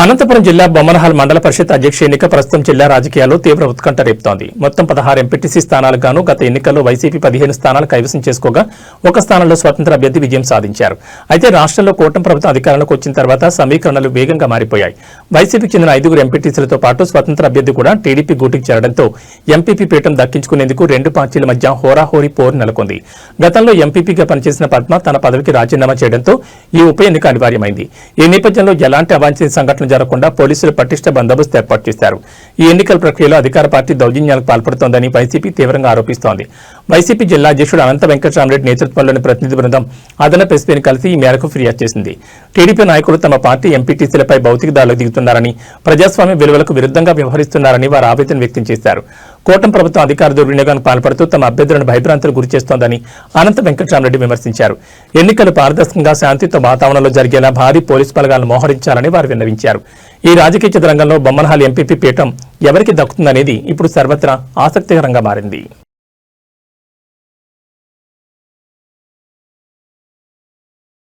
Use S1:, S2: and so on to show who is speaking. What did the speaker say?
S1: అనంతపురం జిల్లా బొమ్మనహాల్ మండల పరిషత్ అధ్యక్ష ఎన్నిక ప్రస్తుతం జిల్లా రాజకీయాల్లో తీవ్ర ఉత్కంఠ రేపుతోంది. మొత్తం 16 ఎంపీటీసీ స్థానాలకు గాను గత ఎన్నికల్లో వైసీపీ 15 స్థానాలు కైవసం చేసుకోగా ఒక స్థానంలో స్వతంత్ర అభ్యర్థి విజయం సాధించారు. అయితే రాష్ట్రంలో కూటమి ప్రభుత్వం అధికారంలోకి వచ్చిన తర్వాత సమీకరణలు వేగంగా మారిపోయాయి. వైసీపీకి చెందిన 5 ఎంపీటీసీలతో పాటు స్వతంత్ర అభ్యర్థి కూడా టీడీపీ గూటికి చేరడంతో ఎంపీపీ పీఠం దక్కించుకునేందుకు రెండు పార్టీల మధ్య హోరాహోరీ పోరు నెలకొంది. గతంలో ఎంపీపీగా పనిచేసిన పద్మ తన పదవికి రాజీనామా చేయడంతో ఈ ఉప ఎన్నిక అనివార్యమైంది. ఈ నేపథ్యంలో ఎలాంటి అవాంఛనీయ సంఘటనలు జరగకుండా పోలీసులు పటిష్ట బందోబస్తు ఏర్పాటు చేశారు. ఈ ఎన్నికల ప్రక్రియలో అధికార పార్టీ దౌర్జన్యాలకు పాల్పడుతోందని వైసీపీ తీవ్రంగా ఆరోపిస్తోంది. వైసీపీ జిల్లా అధ్యక్షుడు అనంత వెంకటరామరెడ్డి నేతృత్వంలోని ప్రతినిధి బృందం అదనపు ఎస్పీని కలిసి ఈ మేరకు ఫిర్యాదు చేసింది. టీడీపీ నాయకులు తమ పార్టీ ఎంపీటీసీలపై భౌతిక దాడులకు దిగుతున్నారని, ప్రజాస్వామ్య విలువలకు విరుద్ధంగా వ్యవహరిస్తున్నారని వారు ఆవేదన వ్యక్తం చేశారు. కూటమి ప్రభుత్వం అధికార దుర్వినియోగానికి పాల్పడుతూ తమ అభ్యర్థులను భయభ్రాంతులకు గురి చేస్తోందని అనంత వెంకటరామరెడ్డి విమర్శించారు. ఎన్నికలు పారదర్శకంగా శాంతియుత వాతావరణంలో జరిగేలా భారీ పోలీసు బలగాలను మోహరించాలని వారు విన్నవించారు. ఈ రాజకీయ చదరంగంలో బొమ్మనహాల్ ఎంపీపీ పీఠం ఎవరికి దక్కుతుందనేది ఇప్పుడు సర్వత్రా ఆసక్తికరంగా మారింది.